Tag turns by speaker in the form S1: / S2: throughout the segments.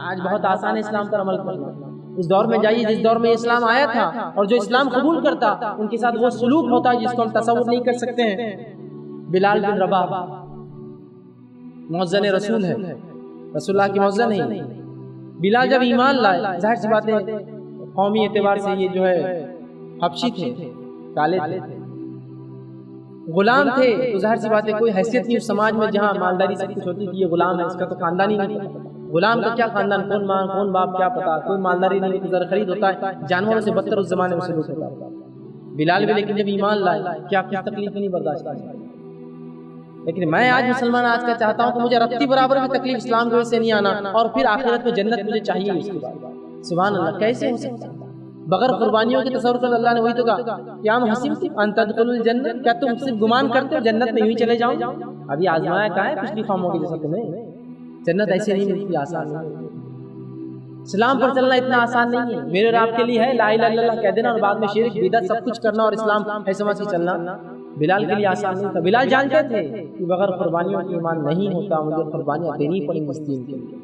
S1: آج بہت آسان ہے اسلام پر عمل کرنا. اس دور میں جائیے جس دور میں اسلام آیا تھا اور جو اسلام قبول کرتا ان کے ساتھ وہ سلوک ہوتا ہے جس کو ہم تصور نہیں کر سکتے ہیں. بلال بن رباح مؤذن رسول ہے، رسول اللہ کی مؤذن ہے. بلال جب ایمان لائے، ظاہر سی بات ہے قومی اعتبار سے یہ جو ہے حبشی تھے، کالے تھے، غلام تھے، تو ظاہر سی بات ہے کوئی حیثیت نہیں اس سماج میں جہاں مالداری سب کچھ ہوتی تھی. یہ غلام ہے، اس کا تو خاندان ہی نہیں پتا. غلام کا کیا خاندان، کون ماں کون باپ کیا پتا، کوئی مالداری نہیں، زر خرید ہوتا ہے، جانوروں سے بدتر اس زمانے میں سلوک ہوتا ہے. بلال بھی لیکن جب ایمان لائے کیا کچھ تکلیف نہیں برداشت کی. لیکن میں آج مسلمان آج کا چاہتا ہوں کہ مجھے رتی برابر بھی تکلیف اسلام کی وجہ سے نہیں آنا، اور پھر آخرت میں جنت مجھے چاہیے. اس کے بعد سبحان اللہ کیسے ہو سکتا ہے بغیر قربانیوں کے تصور کر. اللہ نے وہی تو کہا کیا حسبتم ان تدخلوا الجنہ، کیا تم صرف گمان کرتے ہو جنت میں یوں ہی چلے جاؤ؟ ابھی آزمایا کہاں ہے پچھلی قوموں کی جیسا تمہیں. جنت ایسے نہیں ملتی آسان نہیں. اسلام پر چلنا اتنا آسان نہیں ہے. میرے اور آپ کے لیے ہے لا الہ الا اللہ کہہ دینا اور بعد میں شرک بدعت سب کچھ کرنا اور اسلام ایسے سمجھ کے چلنا. بلال کے لیے آسان نہیں تھا. بلال جانتے تھے کہ بغیر قربانیوں کے ایمان نہیں ہوتا، مجھے قربانیاں دینی پڑیں گی اس دین کے لیے.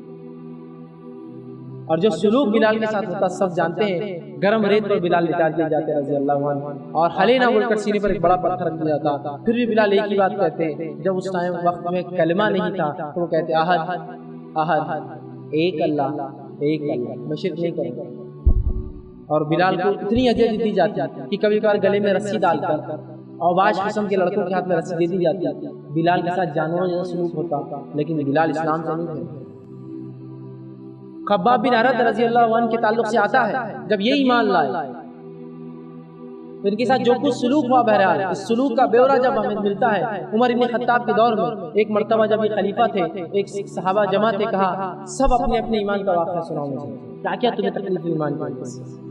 S1: اور جو سلوک بلال کے ساتھ ہوتا سب جانتے ہیں. گرم ریت پر بلال لٹا دیے جاتے رضی اللہ عنہ، اور ہلے نہ بول کر سینے پر ایک بڑا پتھر رکھ دیا جاتا. پھر بھی بلال ایک ہی بات کہتے ہیں. جب اس ٹائم وقت میں کلمہ نہیں تھا تو وہ کہتے احد احد، ایک اللہ ایک اللہ، میں شرک نہیں کروں گا. اور بلال کو اتنی اذیت دی جاتی کہ کبھی کبھار گلے میں رسی ڈال کر اور باش قسم کے لڑکوں کے ہاتھ میں رسی دے دی جاتی. بلال کے ساتھ جانوروں جیسا سلوک ہوتا، لیکن بلال اسلام سے نہیں تھے. خباب بن ارد رضی اللہ عنہ کے تعلق سے آتا ہے جب یہ ایمان لائے تو ان کے ساتھ جو کچھ سلوک ہوا، بہرحال اس سلوک کا بیورہ جب ہمیں ملتا ہے عمر بن خطاب کے دور میں. ایک مرتبہ جب یہ خلیفہ تھے، ایک صحابہ جمع تھے، کہا سب اپنے اپنے ایمان کا واقعہ سناؤ مجھے، کیا کیا تمہیں تکلیف ہوئی ایمان کی.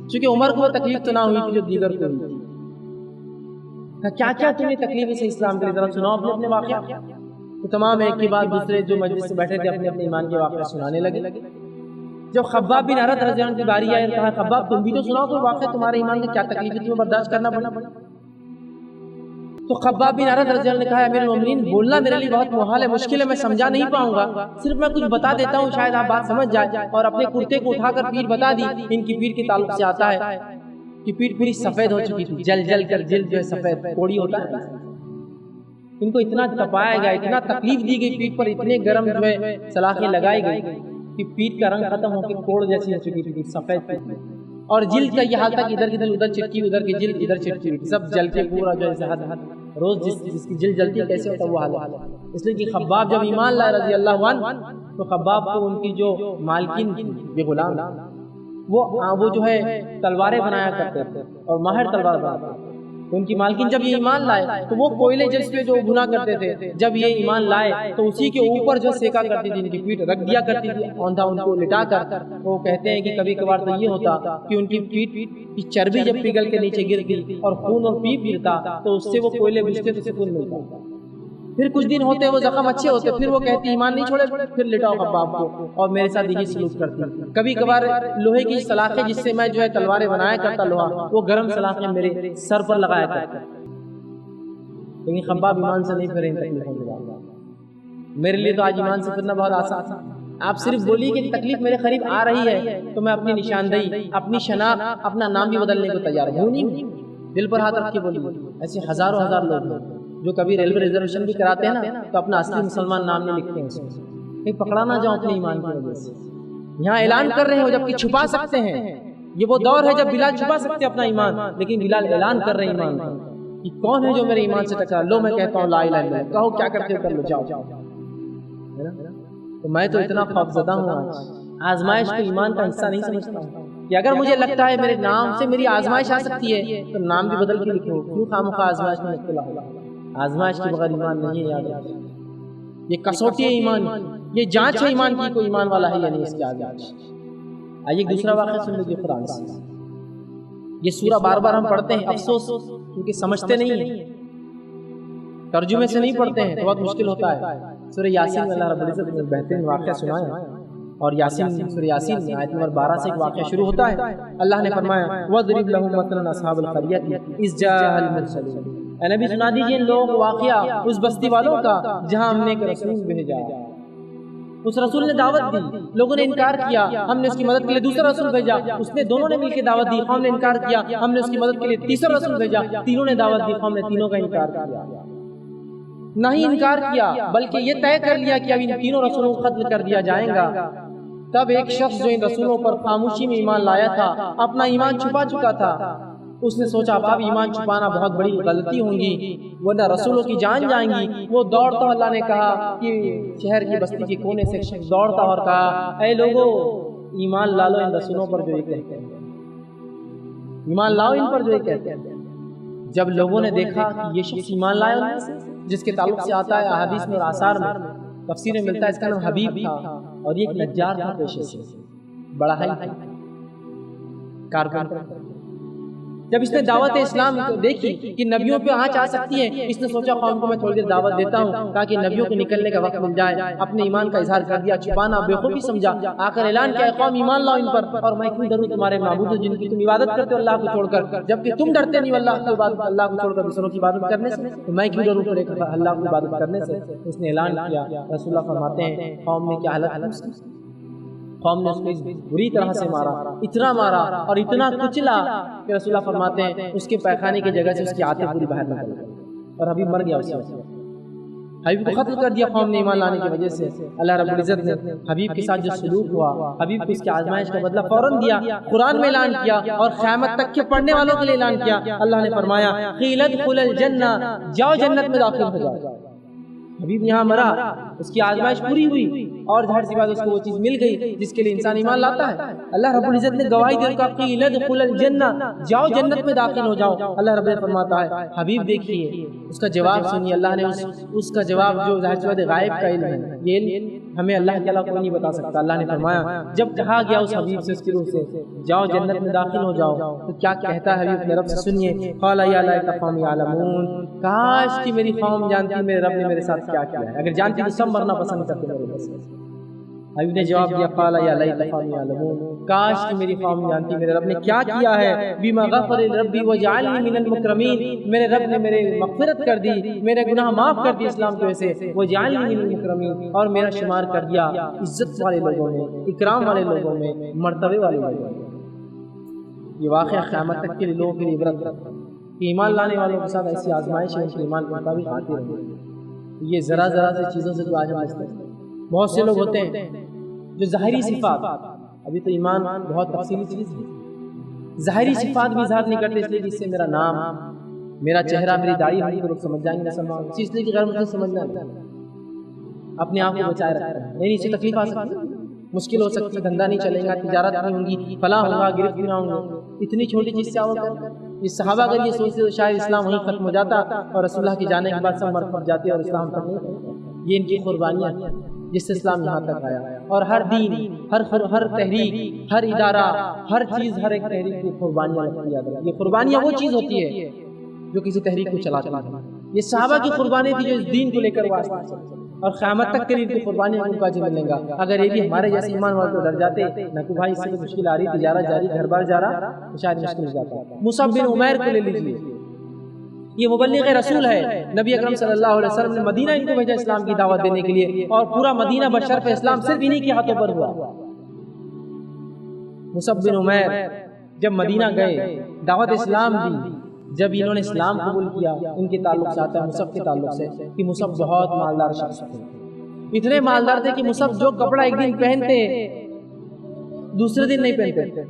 S1: چونکہ عمر کو تکلیف تو نہ ہوئی تھی جو دیگر کو ہوئی تھی. کیا کیا تمہیں تکلیف ہے اسلام کے لیے، سناؤ اپنے اپنے واقعہ. تو تمام ایک کے بعد دوسرے جو مجلس سے بیٹھے تھے اپنے اپنے ایمان کے واقعہ سنانے لگے. جب خباب بن ارد رضی اللہ عنہ کی باری آئی، کہا خباب تم بھی تو سناؤ تو واقعہ تمہارے ایمان میں کیا تکلیف ہے تمہیں برداشت کرنا پڑا. تو خباب بن ارد رضی اللہ عنہ نے کہا امیر المومنین بولنا میرے لیے بہت محال ہے، مشکل ہے، میں سمجھا نہیں پاؤں گا، صرف میں کچھ بتا دیتا ہوں شاید آپ بات سمجھ جائے. اور اپنے کرتے کو اٹھا کر پیر بتا دی. ان کی پیر کے تعلق سے آتا ہے کہ پیر پوری سفید ہو چکی تھی، جل جل کر جلد جو ہے سفید کوڑی ہوتا ہے. ان کو اتنا تپایا گیا، اتنا تکلیف دی گئی پیٹ پر، اتنے گرم جو ہے سلاخیں لگائی گئی کہ پیٹ کا رنگ ختم ہو کے کوڑ جیسی ہو چکی تھی، سفید تھی. اور جلد کا یہ حال تھا کہ ادھر چٹکی ادھر کی جلد ادھر چٹکی، سب جل کے پورا جو ہے روز جس کی جلد جلتی کیسے ہوتا وہ حال ہے. اس لیے کہ خباب جب ایمان لائے رضی اللہ عنہ تو خباب کو ان کی جو مالکین تھی، یہ غلام وہ جو ہے تلواریں بنایا کرتے تھے اور ماہر تلوار بناتے تھے. ان کی مالکین جب یہ ایمان لائے تو وہ کوئلے جس پہ جو بھنا کرتے تھے، جب یہ ایمان لائے تو اسی کے اوپر جو سیکا کرتی تھی، ان کی پیٹ رکھ دیا کرتی تھی اوندھا ان کو لٹا کر. وہ کہتے ہیں کہ کبھی کبھار تو یہ ہوتا کہ ان کی پیٹ کی چربی جب پگھل کے نیچے گرتی اور خون اور پیپ گرتا تو اس سے وہ کوئلے بجھتے تو سکون ملتا. پھر کچھ دن ہوتے وہ زخم اچھے ہوتے، پھر وہ کہتی ایمان نہیں چھوڑے، پھر لٹاؤ خباب کو اور میرے ساتھ یہی سلوک کرتی. کبھی کبھار لوہے کی سلاخیں جس سے میں جو ہے تلواریں بنایا کرتا لوہا، وہ گرم سلاخیں میرے سر پر لگایا کرتا. لیکن خباب ایمان سے نہیں پھرے ان تکلیفوں کے بعد. میرے لیے تو آج ایمان سے پھرنا بہت آسان ہے. آپ صرف بولیے کہ تکلیف میرے قریب آ رہی ہے تو میں اپنی نشاندہی، اپنی شناخت، اپنا نام بھی بدلنے کو تیار ہوں. نہیں دل پر ہاتھ رکھ کے بولیے. ایسے ہزاروں ہزار لوگ ہیں جو کبھی ریلوے ریزرویشن بھی کراتے ہیں نا تو اپنا اصلی مسلمان نام نہیں لکھتے ہیں اس میں، کہیں پکڑا نہ جاؤ اپنے ایمان کی وجہ سے. یہاں اعلان کر رہے ہو جبکہ چھپا سکتے ہیں. یہ وہ دور ہے جب بلال چھپا سکتے اپنا ایمان، لیکن بلال اعلان کر رہے ایمان کہ کون ہے جو میرے ایمان سے ٹکرا. لو میں کہتا ہوں لا الہ الا اللہ، کہو کیا کرتے ہو کر لو، جاؤ. تو میں تو اتنا خوفزدہ ہوں آج، آزمائش کو ایمان کا حصہ نہیں سمجھتا ہوں کہ اگر مجھے لگتا ہے میرے نام سے میری آزمائش آ سکتی ہے تو نام بھی بدل کے لکھو، کیوں خامخواہ آزمائش میں مبتلا ہو. آزمائش کے بغیر ایمان نہیں ہے، یاد رکھیں. یہ کسوٹی ہے ایمان کی، یہ جانچ ہے ایمان کی، کوئی ایمان والا ہے یا نہیں اس کے آگے. آئیے دوسرا واقعہ سن لیجیے قرآن سے. یہ سورہ بار بار ہم پڑھتے ہیں، افسوس کیونکہ سمجھتے نہیں ہیں، ترجمے سے نہیں پڑھتے ہیں تو بہت مشکل ہوتا ہے. سورہ یاسین میں اللہ رب العزت نے بہترین واقعہ سنایا، اور یاسین سورہ یاسین میں آیت نمبر 12 سے ایک واقعہ شروع ہوتا ہے. اللہ نے فرمایا وَاضْرِبْ لَهُمْ مَثَلًا أَصْحَابَ الْقَرْيَةِ إِذْ جَاءَهَا الْمُرْسَلُونَ. اے نبی سنا دیجئے ان لوگوں کو واقعہ اس بستی والوں کا جہاں ہم نے ایک رسول بھیجا. اس رسول نے دعوت دی، لوگوں نے انکار کیا، ہم نے اس کی مدد کے لیے دوسرا رسول بھیجا، اس نے دونوں نے مل کے دعوت دی، قوم نے انکار کیا، ہم نے اس کی مدد کے لیے تیسرا رسول بھیجا، تینوں نے دعوت دی، قوم نے تینوں کا انکار کیا۔ نہ ہی انکار کیا بلکہ یہ طے کر لیا کہ اب ان تینوں رسولوں کو قتل کر دیا جائے گا۔ تب ایک شخص جو ان رسولوں پر خاموشی میں ایمان لایا تھا، اپنا ایمان چھپا چکا تھا، اس نے سوچا اب ایمان چھپانا بہت بڑی غلطی ہوں گی ورنہ رسولوں کی جان جائیں گی۔ وہ دوڑتا، اللہ نے کہا کہ شہر کی بستی کے کونے سے ایک شخص دوڑتا اور کہا اے لوگو ایمان لا لو ان رسولوں پر جو یہ کہتے ہیں، ایمان لاؤ ان پر جو یہ کہتے ہیں۔ جب لوگوں نے دیکھا کہ یہ شخص ایمان لایا ان میں سے جس کے تعلق سے آتا ہے احادیث میں اور آثار میں، تفسیر میں ملتا ہے اس کا نام حبیب تھا اور یہ ایک نجار تھا پیشے سے، بڑا ہی کارپینٹر۔ جب اس نے دعوت اسلام دیکھی کہ نبیوں پہ آنچ آ سکتی ہے، اس نے سوچا قوم کو میں تھوڑی دیر دعوت دیتا ہوں تاکہ نبیوں کو نکلنے کا وقت مل جائے۔ اپنے ایمان کا اظہار کر دیا، چھپانا بےخوبی سمجھا، آخر اعلان کیا قوم ایمان لاؤ ان پر اور میں کیوں ڈروں تمہارے معبود جن کی تم عبادت کرتے ہو اللہ کو چھوڑ کر، جبکہ تم ڈرتے نہیں اللہ کی عبادت، اللہ کو چھوڑ کر دوسروں کی عبادت کرنے سے، تو میں کیوں ڈروں اللہ کی عبادت کرنے سے۔ اس نے اعلان کیا۔ رسول اللہ فرماتے ہیں قوم نے کیا حالت کی، قوم نے اس کو بری طرح سے مارا، اتنا مارا اور اتنا کچلا کہ رسول اللہ فرماتے ہیں اس کے پیخانے کی جگہ سے اس کی آنتیں پوری باہر نکل گئی اور حبیب مر گیا۔ اسی وقت حبیب کو قتل کر دیا قوم نے ایمان لانے کی وجہ سے۔ اللہ رب العزت نے حبیب کے ساتھ جو سلوک ہوا، حبیب کو اس کی آزمائش کا بدلہ فوراً دیا، قرآن میں اعلان کیا اور قیامت تک کے پڑھنے والوں کے لیے اعلان کیا۔ اللہ نے فرمایا قیل ادخلوا الجنہ، جاؤ جنت میں داخل ہو جاؤ۔ حبیب یہاں مرا، اس کی آزمائش پوری ہوئی اور ظاہر سی بات اس کو وہ چیز مل گئی جس کے لیے انسان ایمان لاتا ہے۔ اللہ رب العزت نے گواہی دی کہ قیل ادخلوا الجنہ، جاؤ جنت میں داخل ہو جاؤ۔ اللہ رب العزت فرماتا ہے حبیب دیکھیے اس کا جواب سنیے، اللہ نے اس کا جواب جو ظاہر سی بات غائب کا علم ہے، یہ علم ہمیں اللہ کے علاوہ کوئی نہیں بتا سکتا۔ اللہ نے فرمایا جب کہا گیا اس حبیب سے، اس کی روح سے، جاؤ جنت میں داخل ہو جاؤ، تو کیا کہتا ہے حبیب اپنے رب سے؟ سنیے، قال یا لیت قومی یعلمون، کاش کہ میری قوم جانتی میرے رب نے میرے ساتھ کیا کیا ہے، اگر جانتی تو سب مرنا پسند کرتے میرے بس۔ حبیب نے جواب دیا قال یا لیت قومی یعلمون، کاش کہ میری قوم جانتی میرے رب نے کیا کیا ہے، بما غفر ربی وجعلنی من المکرمین، میرے رب نے میرے مغفرت کر دی، میرے گناہ معاف کر دی اسلام کی وجہ سے، وجعلنی من المکرمین، اور میرا شمار کر دیا عزت والے لوگوں میں، اکرام والے لوگوں میں، مرتبے والے لوگوں میں۔ یہ واقعہ قیامت تک کے لوگوں کے لیے عبرت کہ ایمان لانے والوں کے ساتھ ایسی آزمائش ہے ان کے ایمان کے مطابق آتی رہے۔ یہ ذرا ذرا سے چیزوں سے جو آج ہم دیکھتے ہیں، بہت سے لوگ ہوتے ہیں جو ظاہری صفات، ابھی تو ایمان بہت تفصیلی چیز ہے، ظاہری صفات بھی اظہار نہیں کرتے اس لیے کہ اس سے میرا نام، میرا چہرہ، میری داڑھی ہوئی تو لوگ سمجھ جائیں گے، اس لیے کہ غیر مسلم سمجھنا ہے، اپنے آپ کو بچائے رکھتا ہے، نہیں اس سے تکلیف آ سکتی ہے، مشکل ہو سکتی ہے، دھندا نہیں چلے گا، تجارت نہیں ہوگی، فلاں ہوگا، گرفت نہ ہوں گے، اتنی چھوٹی چیز سے آؤ کر یہ صحابہ اگر یہ سوچتے تو شاید اسلام وہیں ختم ہو جاتا اور رسول اللہ کے جانے کے بعد سب مر پڑ جاتے اور اسلام تک نہیں پہنچتا۔ یہ ان کی قربانیاں جس سے اسلام یہاں تک آیا، اور ہر دین، ہر تحریک، ہر ادارہ، ہر چیز، ہر ایک تحریک کی قربانیاں رکھی جاتی ہیں۔ یہ قربانیاں وہ چیز ہوتی ہے جو کسی تحریک کو چلاتی ہے۔ یہ صحابہ کی قربانیاں تھی جو اس دین کو لے کر واسطہ، اور قیامت تک کے لیے کی قربانیاں ان کا جی ملیں گا۔ اگر یہ بھی ہمارے جیسے ایمان والوں کو ڈر جاتے نہ کہ بھائی اس سے مشکل آ رہی، تجارت جاری، گھر بار جا رہا، تو شاید مشکل ہو جاتا۔ مصعب بن عمیر کو لے لیجیے، یہ مبلغ رسول ہے، نبی اکرم صلی اللہ علیہ وسلم نے مدینہ ان کو بھیجا اسلام کی دعوت دینے کے لیے، اور پورا مدینہ بشرف اسلام صرف انہی کے ہاتھوں پر ہوا۔ مصعب بن عمیر جب مدینہ گئے، دعوت اسلام دی، جب انہوں نے اسلام قبول کیا، ان کے تعلق سے آتا ہے مصعب کے تعلق سے کہ مصعب بہت مالدار شخص تھے، اتنے مالدار تھے کہ مصعب جو کپڑا ایک دن پہنتے دوسرے دن نہیں پہنتے۔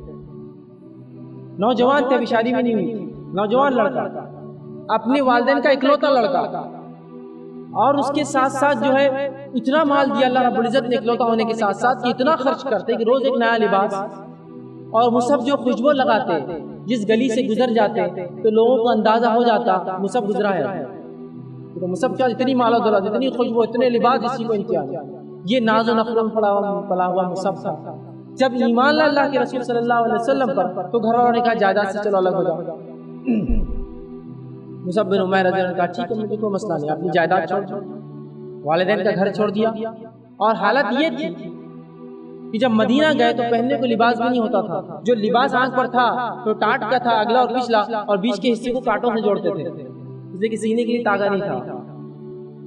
S1: نوجوان تھے، ابھی شادی بھی نہیں ہوئی، نوجوان لڑکا، اپنے والدین کا اکلوتا لڑکا، اور اس کے ساتھ ساتھ جو ہے اتنا مال دیا اللہ رب العزت نے اکلوتا ہونے کے ساتھ ساتھ کہ اتنا خرچ کرتے کہ روز ایک نیا لباس، اور مصعب جو خوشبو لگاتے، جس گلی سے گزر جاتے تو لوگوں کو اندازہ ہو جاتا مصعب گزرا ہے، تو مصعب کیا اتنی مال و دولت، اتنی خوشبو، اتنے لباس، اسی کو امتیاز، یہ ناز و نخل پلا ہوا مصعب تھا۔ جب ایمان اللہ کے رسول صلی اللہ علیہ وسلم پر، تو گھر والوں نے کہا جائیداد سے چلو الگ ہو جاؤ۔ مصعب بن عمیر رضی اللہ عنہ نے کہا ٹھیک ہے، مجھے کوئی مسئلہ نہیں، اپنی جائیداد چھوڑ، والدین کا گھر چھوڑ دیا۔ اور حالت یہ تھی کہ جب مدینہ گئے تو پہننے کو لباس بھی نہیں ہوتا تھا، جو لباس آنکھ پر تھا تو ٹاٹ کا تھا، اگلا اور پچھلا، اور بیچ کے حصے کو کانٹوں سے جوڑتے تھے، اس لیے کہ سینے کے لیے تاغا نہیں تھا،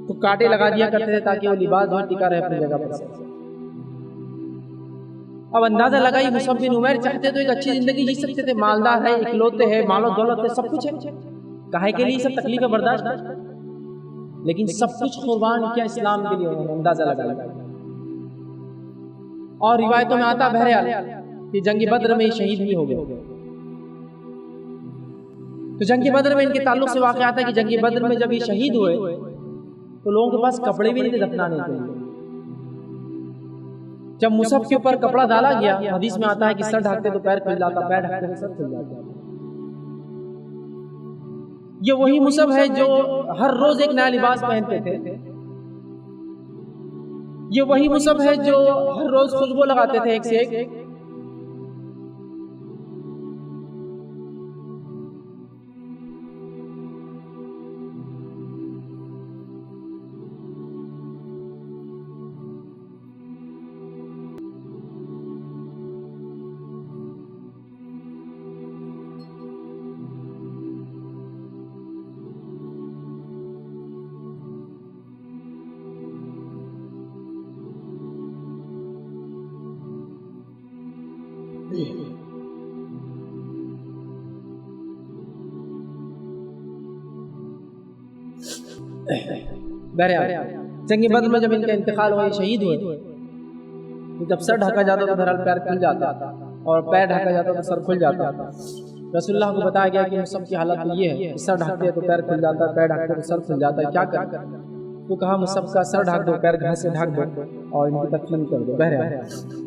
S1: تو کانٹے لگا دیا کرتے تھے تاکہ وہ لباس جو ٹکا رہے اپنی جگہ پر۔ اب اندازہ لگائی مصعب بن عمیر چاہتے تو ایک اچھی زندگی جی سکتے تھے، مالدار ہے، اکلوتے ہیں، مال و دولت ہے، سب کچھ ہے، کاہے کے لیے سب تکلیفیں برداشت ہے، لیکن سب کچھ قربان کیا اسلام کے لیے، اندازہ لگائی۔ اور روایتوں میں آتا بہرحال کہ جنگ بدر میں شہید بھی ہو گئے۔ تو جنگ بدر میں ان کے تعلق سے واقعہ آتا ہے کہ جنگ بدر میں جب یہ شہید ہوئے تو لوگوں کے پاس کپڑے بھی نہیں تھے دفنانے کے لیے۔ جب مصعب کے اوپر کپڑا ڈالا گیا، حدیث میں آتا ہے کہ سر ڈھکتے تو پیر کھل جاتا، پیر ڈھکتے تو سر کھل جاتا۔ یہ وہی مصعب ہے جو ہر روز ایک نیا لباس پہنتے تھے، یہ وہی مصعب ہے جو ہر روز خوشبو لگاتے تھے ایک سے ایک۔ بہرحال جنگ بدر میں جب ان کا انتقال ہوا، شہید ہوئے، تو جب سر ڈھکا جاتا تو بہرحال پیر کھل جاتا، اور پیر ڈھکا جاتا تو سر کھل جاتا۔ رسول اللہ کو بتایا گیا کہ مصعب کی حالت یہ ہے، سر ڈھکتے ہیں تو پیر کھل جاتا، پیر ڈھکتے تو سر کھل جاتا ہے، کیا کریں؟ تو کہا مصعب کا سر ڈھک دو، پیر گھر سے ڈھک دو اور ان کی تکفین کر دو۔ بہرحال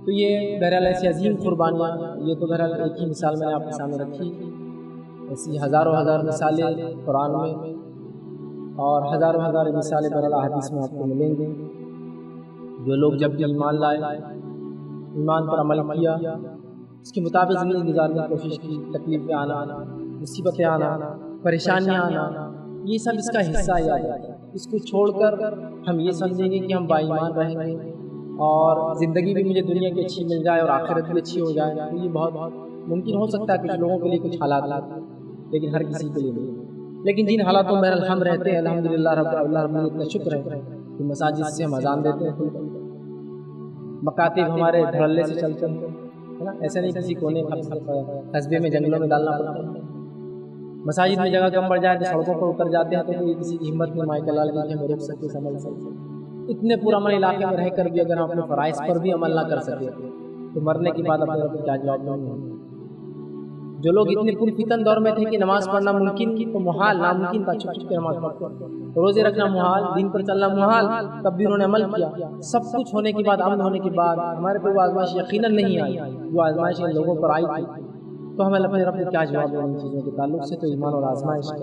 S1: تو یہ بہرحال ایسی عظیم قربانیاں، یہ تو بہرحال ایک ہی مثال میں نے آپ کے سامنے رکھی، ایسی ہزاروں ہزار مثالیں قرآن میں اور ہزاروں ہزار مثالیں بہرحال حدیث میں آپ کو ملیں گے۔ جو لوگ جب بھی ایمان لائے، ایمان پر عمل کیا، اس کے مطابق زندگی گزارنے کی کوشش کی، تکلیفیں آنا، مصیبتیں آنا، پریشانیاں آنا، یہ سب اس کا حصہ ہے۔ اس کو چھوڑ کر ہم یہ سمجھیں گے کہ ہم با ایمان رہیں گے اور زندگی بھی مجھے دنیا کی اچھی مل جائے اور آخرت بھی اچھی ہو جائے، تو یہ بہت ممکن ہو سکتا ہے کچھ لوگوں کے لیے کچھ حالات، لیکن ہر کسی کے لیے نہیں۔ لیکن جن حالاتوں میں ہم رہتے ہیں، الحمدللہ رب العالمین کا شکر ہے کہ مساجد سے ہم اذان دیتے ہیں، مکاتب ہمارے دھڑلے سے چلتے ہیں، ایسا نہیں کسی کونے قصبے میں جنگلوں میں ڈالنا پڑتا ہے۔ مساجد میں جگہ کم پڑ جائے تو سڑکوں پر اتر جاتے ہیں، تو کوئی کسی کی ہمت میں مائک لال کے ہم روک سکتے سمجھ سکتے۔ اتنے پرامن علاقے میں رہ کر بھی اگر ہم اپنے فرائض پر بھی عمل نہ کر سکے تو مرنے کے بعد اپنے رب کیا جواب دیں گے؟ جو لوگ اتنے پرفتن دور میں تھے کہ نماز پڑھنا ممکن تو محال، ناممکن تھا، چھپ چھپ کے نماز پڑھتے، روزے رکھنا محال، دین پر چلنا محال، تب بھی انہوں نے عمل کیا۔ سب کچھ ہونے کے بعد، امن ہونے کے بعد ہمارے پہ وہ آزمائش یقیناً نہیں آئی، جو آزمائش ان لوگوں پر آئی تھی، تو ہمیں اپنے رب کو کیا جواب دیں ان چیزوں کے تعلق سے؟ تو ایمان اور آزمائش کا